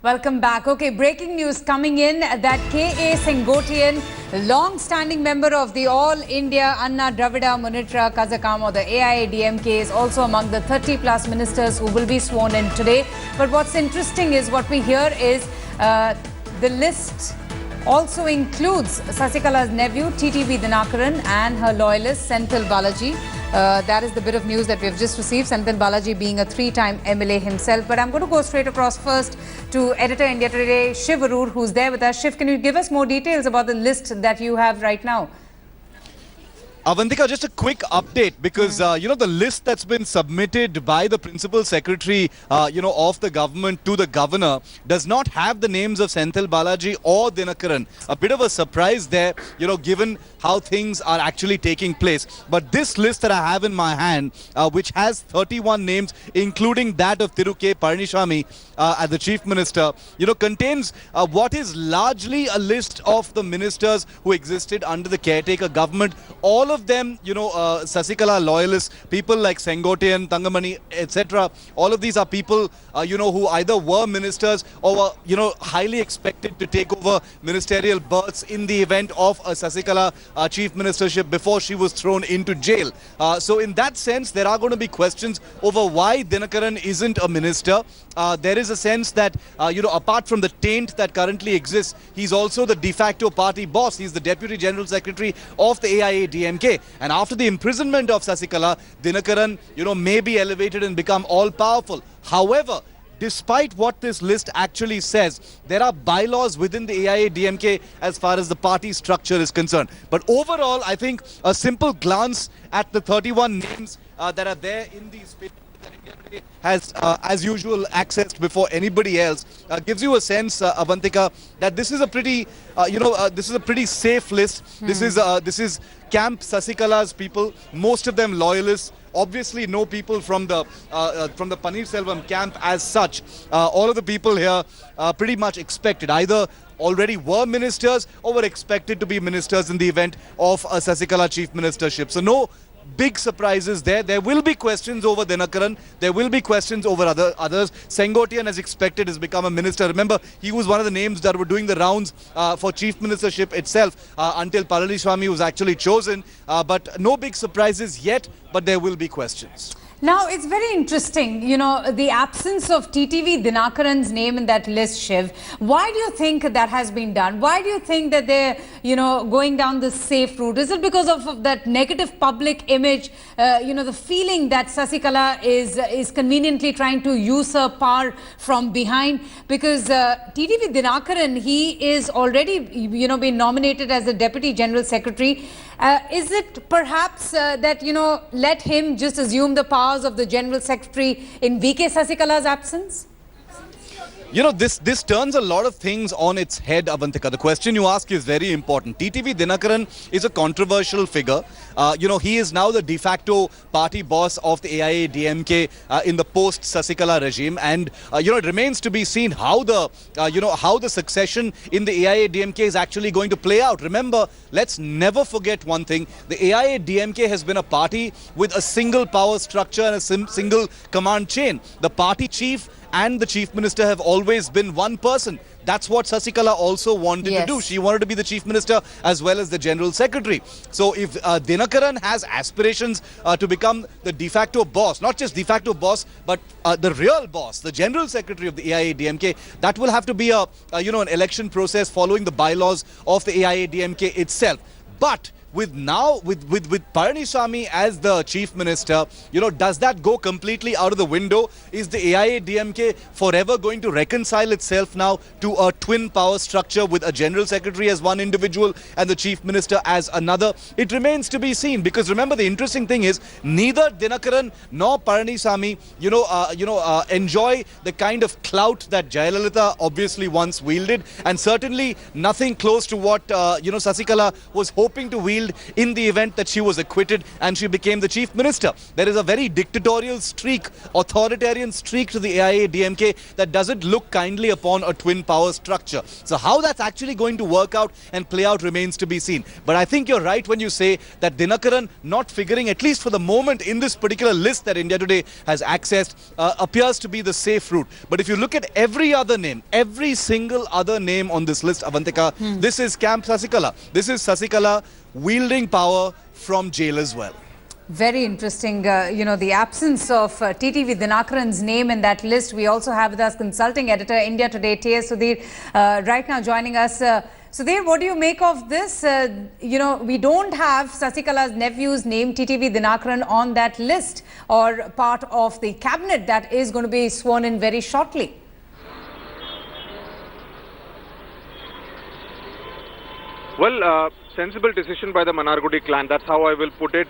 Welcome back. Okay, breaking news coming in that K.A. Sengotian, long-standing member of the All India Anna Dravida Munitra Kazakam or the AIADMK, is also among the 30-plus ministers who will be sworn in today. But what's interesting is what we hear is the list also includes Sasikala's nephew, TTV Dhinakaran, and her loyalist, Senthil Balaji. That is the bit of news that we have just received, Senthil Balaji being a three-time MLA himself. But I'm going to go straight across first to Editor India Today, Shiv Arur, who's there with us. Shiv, can you give us more details about the list that you have right now? Avantika, just a quick update because, the list that's been submitted by the Principal Secretary, of the government to the Governor does not have the names of Senthil Balaji or Dhinakaran. A bit of a surprise there, given how things are actually taking place. But this list that I have in my hand, which has 31 names, including that of Thiru K. Palanisamy as the Chief Minister, contains what is largely a list of the ministers who existed under the caretaker government. All of them, Sasikala loyalists, people like Sengotian, Thangamani, etc. All of these are people, who either were ministers or were, highly expected to take over ministerial berths in the event of a Sasikala chief ministership before she was thrown into jail. So in that sense, there are going to be questions over why Dhinakaran isn't a minister. There is a sense that, apart from the taint that currently exists, he's also the de facto party boss. He's the Deputy General Secretary of the AIADMK. And after the imprisonment of Sasikala, Dhinakaran, may be elevated and become all-powerful. However, despite what this list actually says, there are bylaws within the AIADMK as far as the party structure is concerned. But overall, I think a simple glance at the 31 names that are there in these papers has, as usual, accessed before anybody else, gives you a sense, Avantika, that this is a pretty, this is a pretty safe list. This is Camp Sasikala's people, most of them loyalists. Obviously, no people from the Paneerselvam camp as such. All of the people here pretty much expected, either already were ministers or were expected to be ministers in the event of a Sasikala chief ministership. So no big surprises there. There will be questions over Dhinakaran. There will be questions over others. Sengotian, as expected, has become a minister. Remember, he was one of the names that were doing the rounds for chief ministership itself until Palanisamy was actually chosen. But no big surprises yet, but there will be questions. Now, it's very interesting, the absence of TTV Dhinakaran's name in that list, Shiv. Why do you think that has been done? Why do you think that they're, going down the safe route? Is it because of that negative public image, the feeling that Sasikala is conveniently trying to usurp power from behind? Because TTV Dhinakaran, he is already, been nominated as the Deputy General Secretary. Is it perhaps that, let him just assume the powers of the General Secretary in VK Sasikala's absence? This turns a lot of things on its head, Avantika. The question you ask is very important. TTV Dhinakaran is a controversial figure. He is now the de facto party boss of the AIADMK in the post-Sasikala regime. And, it remains to be seen how the succession in the AIADMK is actually going to play out. Remember, let's never forget one thing. The AIADMK has been a party with a single power structure and a single command chain. The party chief and the chief minister have always been one person. That's what Sasikala also wanted to do. She wanted to be the chief minister as well as the general secretary. So if Dhinakaran has aspirations to become the de facto boss, not just de facto boss, but the real boss, the general secretary of the AIADMK, that will have to be an election process following the bylaws of the AIADMK itself. But with Palanisamy as the chief minister, does that go completely out of the window? Is the AIADMK forever going to reconcile itself now to a twin power structure with a general secretary as one individual and the chief minister as another? It remains to be seen, because remember, the interesting thing is neither Dhinakaran nor Palanisamy, enjoy the kind of clout that Jayalalitha obviously once wielded, and certainly nothing close to what Sasikala was hoping to wield jailed in the event that she was acquitted and she became the chief minister. There is a very dictatorial streak, authoritarian streak to the AIADMK that doesn't look kindly upon a twin power structure. So how that's actually going to work out and play out remains to be seen. But I think you're right when you say that Dhinakaran not figuring, at least for the moment, in this particular list that India Today has accessed, appears to be the safe route. But if you look at every other name, every single other name on this list, Avantika, this is Camp Sasikala. This is Sasikala wielding power from jail as well. Very interesting, the absence of TTV Dhinakaran's name in that list. We also have with us consulting editor, India Today, T.S. Sudhir, right now joining us. Sudhir, what do you make of this? We don't have Sasikala's nephew's name, TTV Dhinakaran, on that list or part of the cabinet that is going to be sworn in very shortly. Well, sensible decision by the Manargudi clan. That's how I will put it.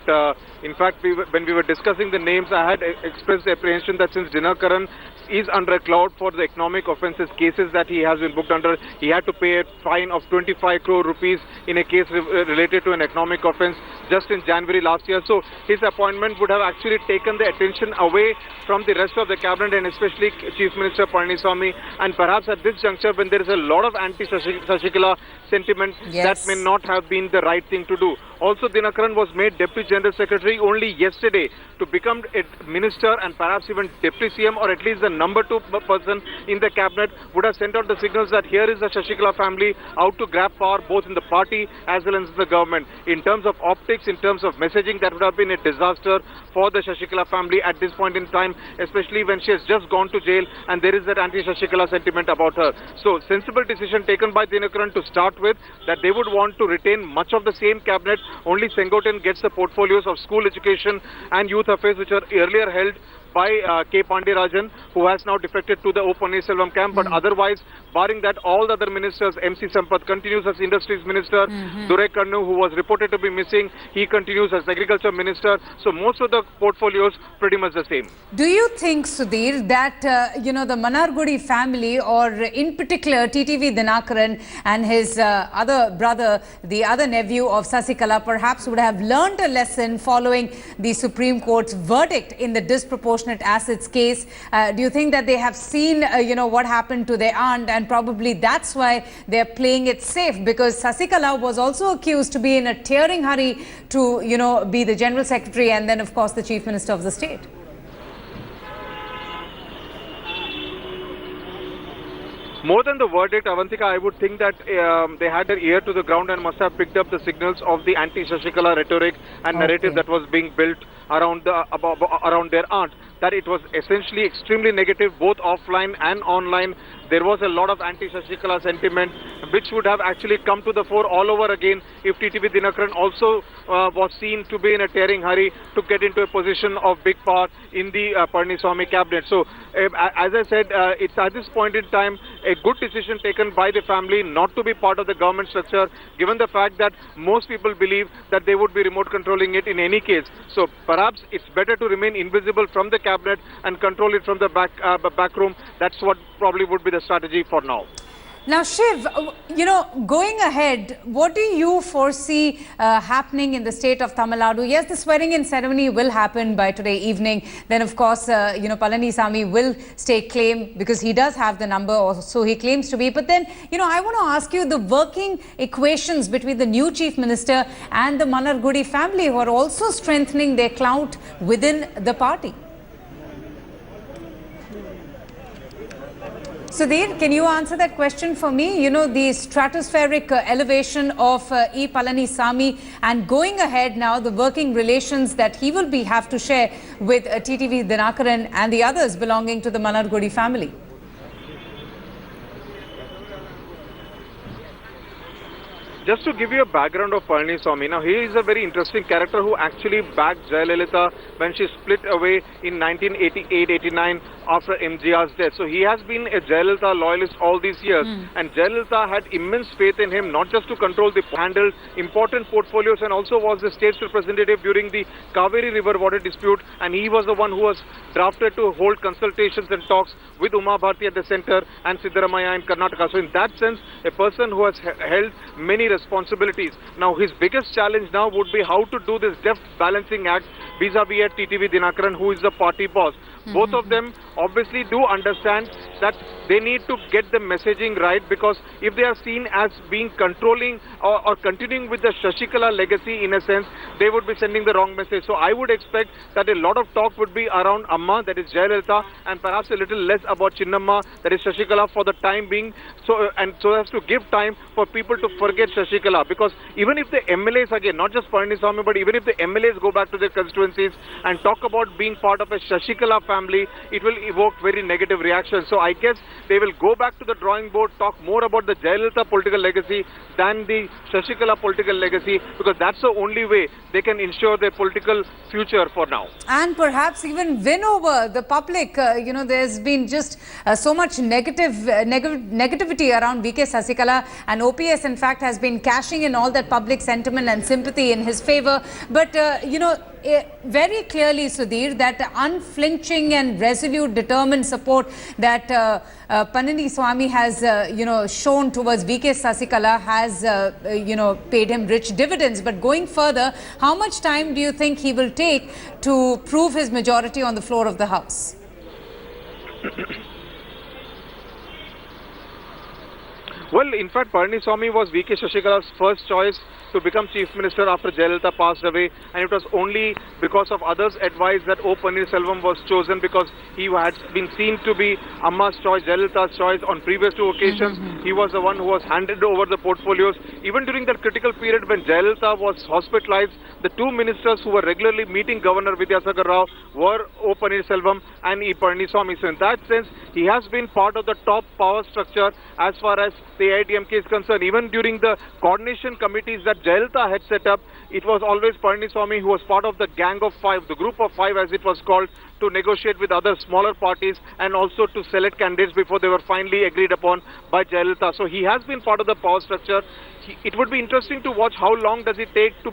In fact, when we were discussing the names, I had expressed the apprehension that since Dhinakaran is under a cloud for the economic offences cases that he has been booked under, he had to pay a fine of 25 crore rupees in a case related to an economic offence just in January last year. So his appointment would have actually taken the attention away from the rest of the cabinet and especially Chief Minister Palanisamy. And perhaps at this juncture, when there is a lot of anti-Sasikala sentiment, that may not have been the right thing to do. Also, Dhinakaran was made Deputy General Secretary only yesterday. To become a minister and perhaps even Deputy CM or at least the number 2 person in the cabinet would have sent out the signals that here is the Sasikala family out to grab power both in the party as well as in the government. In terms of optics, in terms of messaging, that would have been a disaster for the Sasikala family at this point in time, especially when she has just gone to jail and there is that anti-Sasikala sentiment about her. So, sensible decision taken by Dhinakaran to start with, that they would want to retain much of the same cabinet. Only Sengotian gets the portfolios of school education and youth affairs, which are earlier held by K. Pandirajan, who has now defected to the O. Pannirselvam camp. But otherwise, barring that, all the other ministers, MC Sampath continues as Industries Minister, Durai Kannu, who was reported to be missing, he continues as Agriculture Minister. So most of the portfolios pretty much the same. Do you think, Sudhir, that, the Manargudi family, or in particular TTV Dhinakaran and his other brother, the other nephew of Sasikala, perhaps would have learned a lesson following the Supreme Court's verdict in the disproportionate assets case? Do you think that they have seen, what happened to their aunt, and probably that's why they're playing it safe? Because Sasikala was also accused to be in a tearing hurry to, be the General Secretary and then, of course, the Chief Minister of the state. More than the verdict, Avantika, I would think that they had their ear to the ground and must have picked up the signals of the anti-Sasikala rhetoric and narrative that was being built around their aunt. That it was essentially extremely negative, both offline and online. There was a lot of anti-Sasikala sentiment, which would have actually come to the fore all over again if TTV Dhinakaran also was seen to be in a tearing hurry to get into a position of big power in the Palanisamy cabinet. So, as I said, it's at this point in time a good decision taken by the family not to be part of the government structure, given the fact that most people believe that they would be remote controlling it in any case. So, perhaps it's better to remain invisible from the cabinet and control it from the back room. That's what probably would be the strategy for now. Now, Shiv, going ahead, what do you foresee happening in the state of Tamil Nadu? Yes, the swearing-in ceremony will happen by today evening. Then, of course, Palanisamy will stake claim because he does have the number, or so he claims to be. But then, I want to ask you the working equations between the new Chief Minister and the Manargudi family, who are also strengthening their clout within the party. Sudhir, can you answer that question for me? The stratospheric elevation of E Palanisamy, and going ahead now, the working relations that he will have to share with TTV Dhinakaran and the others belonging to the Manargudi family. Just to give you a background of Palanisamy, now he is a very interesting character who actually backed Jayalalitha when she split away in 1988-89 after MGR's death. So he has been a Jayalalitha loyalist all these years, and Jayalalitha had immense faith in him, not just to control the handled important portfolios, and also was the state's representative during the Kaveri River water dispute, and he was the one who was drafted to hold consultations and talks with Uma Bharti at the center and Siddaramaiah in Karnataka. So in that sense, a person who has held many responsibilities. Now his biggest challenge now would be how to do this deft balancing act vis-a-vis at TTV Dhinakaran, who is the party boss. Both of them obviously do understand that they need to get the messaging right, because if they are seen as being controlling or continuing with the Shashikala legacy, in a sense, they would be sending the wrong message. So I would expect that a lot of talk would be around Amma, that is Jayalalitha, and perhaps a little less about Chinnamma, that is Shashikala, for the time being. So as to give time for people to forget Shashikala, because even if the MLAs, again, not just Palanisamy, but even if the MLAs go back to their constituencies and talk about being part of a Shashikala family, it will evoke very negative reactions. So I guess they will go back to the drawing board, talk more about the Jayalalitha political legacy than the Shashikala political legacy, because that's the only way they can ensure their political future for now. And perhaps even win over the public. There's been just so much negativity around VK Sasikala, and OPS in fact has been cashing in all that public sentiment and sympathy in his favor. But very clearly, Sudhir, that unflinching and resolute, determined support that Palanisamy has shown towards VK Sasikala has paid him rich dividends. But going further, how much time do you think he will take to prove his majority on the floor of the House? Well, in fact, Palanisamy was VK Shashikala's first choice to become Chief Minister after Jayalalitha passed away, and it was only because of others' advice that O Pannirselvam was chosen, because he had been seen to be Amma's choice, Jayalalitha's choice on previous two occasions. He was the one who was handed over the portfolios. Even during that critical period when Jayalalitha was hospitalized, the two ministers who were regularly meeting Governor Vidyasagar Rao were O Pannirselvam and E Palanisamy. So in that sense, he has been part of the top power structure as far as the AIADMK is concerned. Even during the coordination committees that Jayalalitha had set up, it was always Palanisamy who was part of the gang of five, the group of five as it was called, to negotiate with other smaller parties and also to select candidates before they were finally agreed upon by Jayalalitha. So he has been part of the power structure. It would be interesting to watch how long does it take to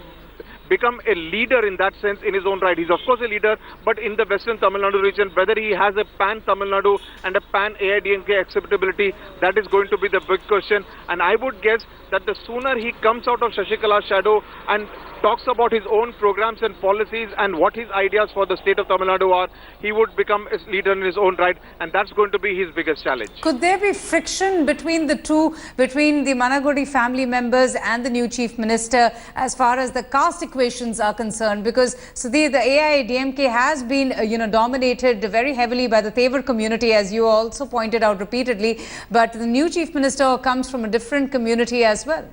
become a leader in that sense in his own right. He's of course a leader, but in the western Tamil Nadu region, whether he has a pan Tamil Nadu and a pan AIADMK acceptability, that is going to be the big question. And I would guess that the sooner he comes out of Shashikala's shadow and talks about his own programs and policies and what his ideas for the state of Tamil Nadu are, he would become a leader in his own right, and that's going to be his biggest challenge. Could there be friction between the two, between the Managudi family members and the new Chief Minister as far as the caste equations are concerned? Because Sudhir, the AIADMK has been dominated very heavily by the Tevar community, as you also pointed out repeatedly, but the new Chief Minister comes from a different community as well.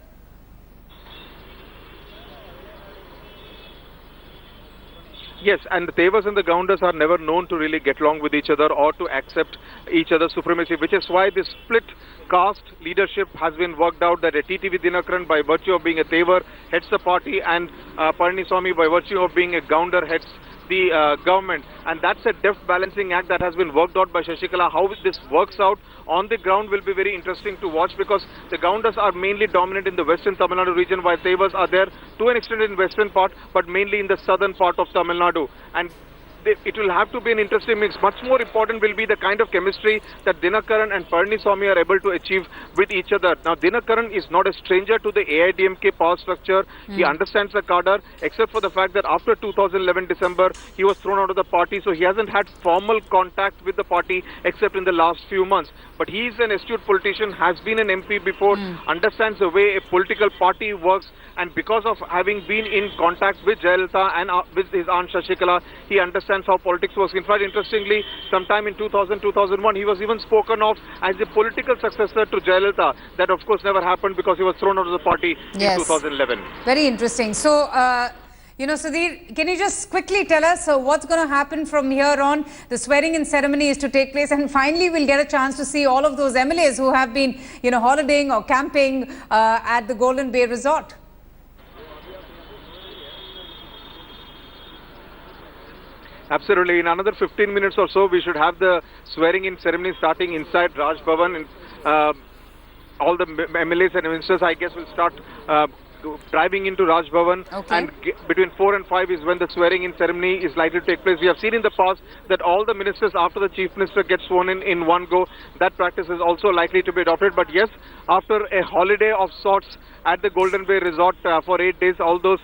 Yes, and the Tevas and the Gaundas are never known to really get along with each other or to accept each other's supremacy, which is why this split caste leadership has been worked out, that a TTV Dhinakaran, by virtue of being a Tevar, heads the party, and Palanisamy, by virtue of being a Gaundar, heads the government. And that's a deft balancing act that has been worked out by Shashikala. How this works out on the ground will be very interesting to watch, because the Gaundas are mainly dominant in the western Tamil Nadu region, while Tevas are there to an extent in western part, but mainly in the southern part of Tamil Nadu. And it will have to be an interesting mix. Much more important will be the kind of chemistry that Dhinakaran and Palanisamy are able to achieve with each other. Now, Dhinakaran is not a stranger to the AIADMK power structure. He understands the cadre, except for the fact that after 2011 December, he was thrown out of the party, so he hasn't had formal contact with the party except in the last few months. But he is an astute politician, has been an MP before, understands the way a political party works, and because of having been in contact with Jayalalitha and with his aunt Shashikala, he understands how politics works. In fact, interestingly, sometime in 2000-2001, he was even spoken of as the political successor to Jayalalitha. That, of course, never happened because he was thrown out of the party in 2011. Very interesting. So, Sudhir, can you just quickly tell us what's going to happen from here on? The swearing-in ceremony is to take place, and finally we'll get a chance to see all of those MLAs who have been, holidaying or camping at the Golden Bay Resort. Absolutely. In another 15 minutes or so, we should have the swearing-in ceremony starting inside Raj Bhavan. And all the MLAs and ministers, I guess, will start driving into Raj Bhavan, Okay. and between 4 and 5 is when the swearing-in ceremony is likely to take place. We have seen in the past that all the ministers, after the chief minister gets sworn in one go, that practice is also likely to be adopted. But yes, after a holiday of sorts at the Golden Bay Resort for 8 days, all those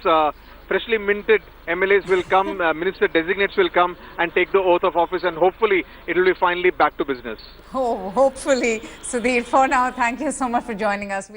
freshly minted MLAs will come, minister designates will come and take the oath of office, and hopefully it will be finally back to business. Oh, hopefully. Sudhir, for now, thank you so much for joining us.